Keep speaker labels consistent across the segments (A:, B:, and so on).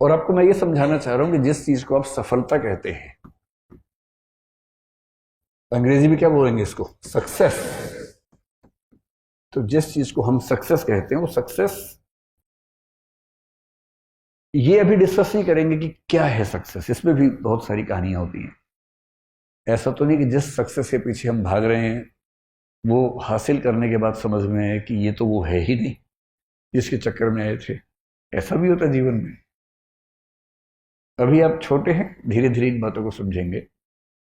A: और आपको मैं ये समझाना चाह रहा हूं कि जिस चीज को आप सफलता कहते हैं, अंग्रेजी में क्या बोलेंगे इसको, सक्सेस। तो जिस चीज को हम सक्सेस कहते हैं वो सक्सेस, ये अभी डिस्कस नहीं करेंगे कि क्या है सक्सेस, इसमें भी बहुत सारी कहानियां होती हैं। ऐसा तो नहीं कि जिस सक्सेस के पीछे हम भाग रहे हैं वो हासिल करने के बाद समझ में आए कि ये तो वो है ही नहीं जिसके चक्कर में आए थे। ऐसा भी होता है जीवन में। अभी आप छोटे हैं, धीरे धीरे इन बातों को समझेंगे।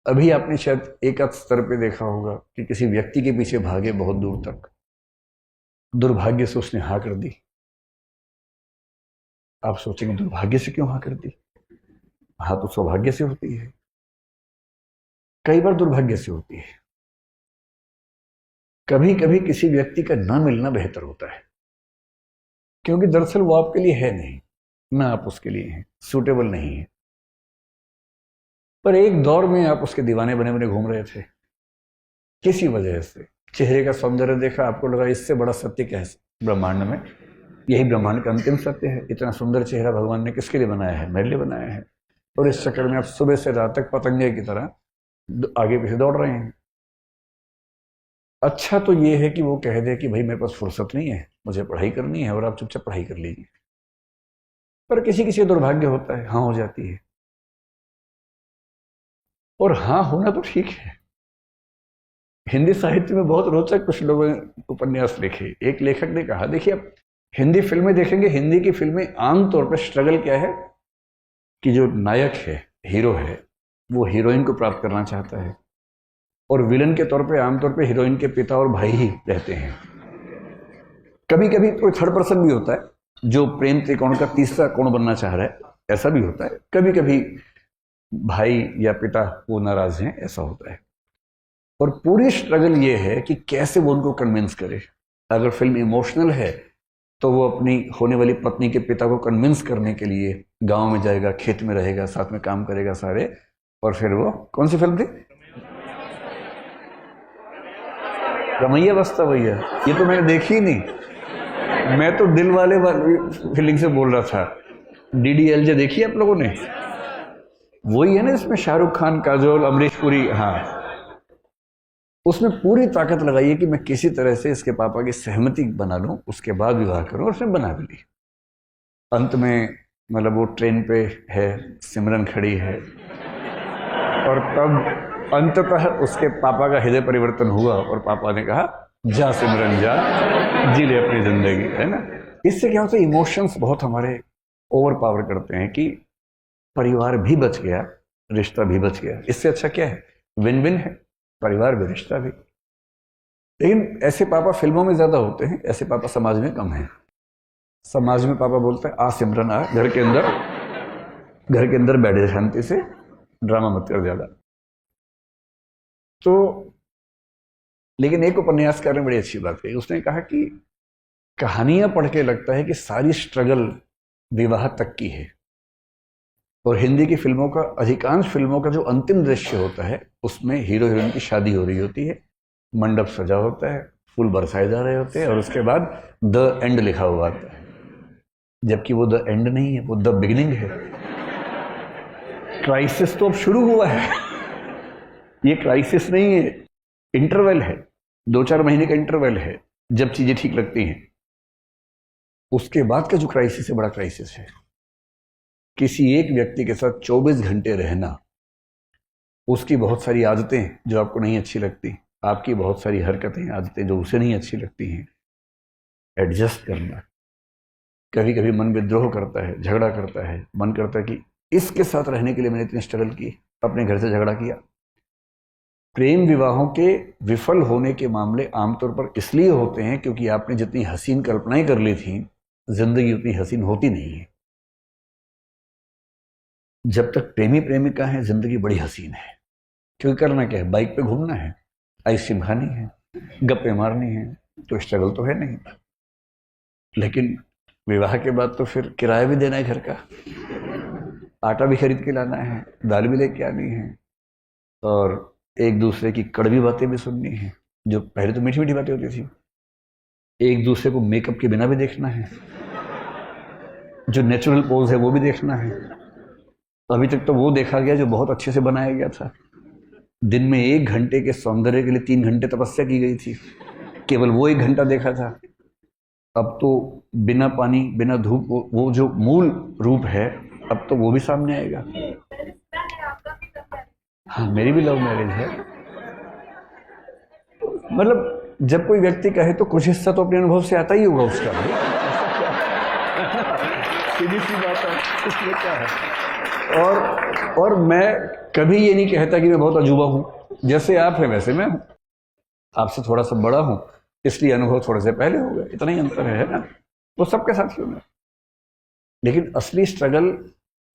A: अभी आपने शायद एक आध स्तर पे देखा होगा कि किसी व्यक्ति के पीछे भागे बहुत दूर तक, दुर्भाग्य से उसने हाँ कर दी। आप सोचेंगे दुर्भाग्य से क्यों हाँ कर दी? हाँ तो सौभाग्य से होती है, कई बार दुर्भाग्य से होती है। कभी कभी किसी व्यक्ति का ना मिलना बेहतर होता है, क्योंकि दरअसल वो आपके लिए है नहीं, ना आप उसके लिए हैं, सूटेबल नहीं है। पर एक दौर में आप उसके दीवाने बने बने घूम रहे थे, किसी वजह से चेहरे का सौंदर्य देखा, आपको लगा इससे बड़ा सत्य क्या है ब्रह्मांड में, यही ब्रह्मांड का अंतिम सत्य है। इतना सुंदर चेहरा भगवान ने किसके लिए बनाया है? मेरे लिए बनाया है। और इस चक्कर में आप सुबह से रात तक पतंगे की तरह आगे पीछे दौड़ रहे हैं। अच्छा तो ये है कि वो कह दे कि भाई मेरे पास फुर्सत नहीं है, मुझे पढ़ाई करनी है, और आप चुपचाप पढ़ाई कर लीजिए। पर किसी किसी दुर्भाग्य होता है, हाँ हो जाती है। और हाँ होना तो ठीक है। हिंदी साहित्य में बहुत रोचक कुछ लोगों ने उपन्यास लिखे। एक लेखक ने कहा, देखिए आप हिंदी फिल्में देखेंगे, हिंदी की फिल्में आमतौर पर स्ट्रगल क्या है कि जो नायक है, हीरो है, वो हीरोइन को प्राप्त करना चाहता है, और विलन के तौर पे आमतौर पे हीरोइन के पिता और भाई ही रहते हैं। कभी कभी कोई थर्ड पर्सन भी होता है जो प्रेम त्रिकोण का तीसरा कोण बनना चाह रहा है, ऐसा भी होता है। कभी कभी भाई या पिता वो नाराज हैं, ऐसा होता है। और पूरी स्ट्रगल ये है कि कैसे वो उनको कन्विंस करे। अगर फिल्म इमोशनल है तो वो अपनी होने वाली पत्नी के पिता को कन्विंस करने के लिए गांव में जाएगा, खेत में रहेगा, साथ में काम करेगा सारे। और फिर वो कौन सी फिल्म थी? रमैया बस्ता भैया। ये तो मैंने देखी ही नहीं, मैं तो दिल वाले फीलिंग से बोल रहा था। DDLJ देखी आप लोगों ने? वही है ना, इसमें शाहरुख खान, काजोल, अमरीश पुरी। हाँ, उसमें पूरी ताकत लगाई है कि मैं किसी तरह से इसके पापा की सहमति बना लूं, उसके बाद विवाह करूं, और उसने बना भी ली। अंत में मतलब वो ट्रेन पे है, सिमरन खड़ी है, और तब अंततः उसके पापा का हृदय परिवर्तन हुआ और पापा ने कहा जा सिमरन जा, जी ले अपनी जिंदगी, है ना। इससे क्या होता है, इमोशंस बहुत हमारे ओवर पावर करते हैं कि परिवार भी बच गया, रिश्ता भी बच गया। इससे अच्छा क्या है? विन विन है, परिवार भी रिश्ता भी। लेकिन ऐसे पापा फिल्मों में ज्यादा होते हैं, ऐसे पापा समाज में कम हैं। समाज में पापा बोलते हैं आ सिमरन आ, घर के अंदर बैठ जा शांति से, ड्रामा मत कर ज्यादा। तो लेकिन एक उपन्यासकार ने बड़ी अच्छी बात कही। उसने कहा कि कहानियां पढ़ के लगता है कि सारी स्ट्रगल विवाह तक की है, और हिंदी की फिल्मों का, अधिकांश फिल्मों का जो अंतिम दृश्य होता है उसमें हीरो हीरोइन की शादी हो रही होती है, मंडप सजा होता है, फूल बरसाए जा रहे होते हैं, और उसके बाद द एंड लिखा हुआ आता है। जबकि वो द एंड नहीं है, वो द बिगिनिंग है। क्राइसिस तो अब शुरू हुआ है। ये क्राइसिस नहीं है, इंटरवल है, 2-4 महीने का इंटरवल है जब चीजें ठीक लगती हैं। उसके बाद का जो क्राइसिस है, बड़ा क्राइसिस है। किसी एक व्यक्ति के साथ 24 घंटे रहना, उसकी बहुत सारी आदतें जो आपको नहीं अच्छी लगती, आपकी बहुत सारी हरकतें, आदतें जो उसे नहीं अच्छी लगती हैं, एडजस्ट करना। कभी कभी मन विद्रोह करता है, झगड़ा करता है, मन करता है कि इसके साथ रहने के लिए मैंने इतनी स्ट्रगल की, अपने घर से झगड़ा किया। प्रेम विवाहों के विफल होने के मामले आमतौर पर इसलिए होते हैं क्योंकि आपने जितनी हसीन कल्पनाएं कर ली थी, जिंदगी उतनी हसीन होती नहीं है। जब तक प्रेमी प्रेमिका है, जिंदगी बड़ी हसीन है, क्योंकि करना क्या है, बाइक पे घूमना है, आइसक्रीम खानी है, गप्पे मारनी है, तो स्ट्रगल तो है नहीं। लेकिन विवाह के बाद तो फिर किराया भी देना है घर का, आटा भी खरीद के लाना है, दाल भी लेके आनी है, और एक दूसरे की कड़वी बातें भी सुननी है। जो पहले तो मीठी मीठी बातें होती थी, एक दूसरे को मेकअप के बिना भी देखना है, जो नेचुरल पोज है वो भी देखना है। अभी तक तो वो देखा गया जो बहुत अच्छे से बनाया गया था। दिन में 1 घंटे के सौंदर्य के लिए 3 घंटे तपस्या की गई थी, केवल वो 1 घंटा देखा था। अब तो बिना पानी बिना धूप वो जो मूल रूप है, अब तो वो भी सामने आएगा। हाँ, मेरी भी लव मैरिज है। मतलब जब कोई व्यक्ति कहे तो कुछ हिस्सा तो अपने अनुभव से आता ही होगा उसका। सीधी सी बात है, इसमें क्या है। और मैं कभी ये नहीं कहता कि मैं बहुत अजूबा हूँ। जैसे आप हैं वैसे मैं हूँ, आपसे थोड़ा सा बड़ा हूँ इसलिए अनुभव थोड़े से पहले हो गए, इतना ही अंतर है ना। वो सबके साथ ही होना। लेकिन असली स्ट्रगल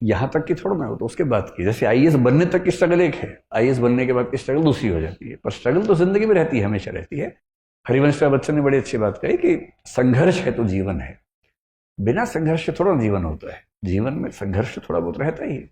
A: यहाँ तक की थोड़ा ना हो, तो उसके बाद की। जैसे आईएएस बनने तक की स्ट्रगल एक है, आईएएस बनने के बाद की स्ट्रगल दूसरी हो जाती है। पर स्ट्रगल तो जिंदगी में रहती है, हमेशा रहती है। हरिवंश राय बच्चन ने बड़ी अच्छी बात कही कि संघर्ष है तो जीवन है। बिना संघर्ष के थोड़ा जीवन होता है, जीवन में संघर्ष थोड़ा बहुत रहता ही है।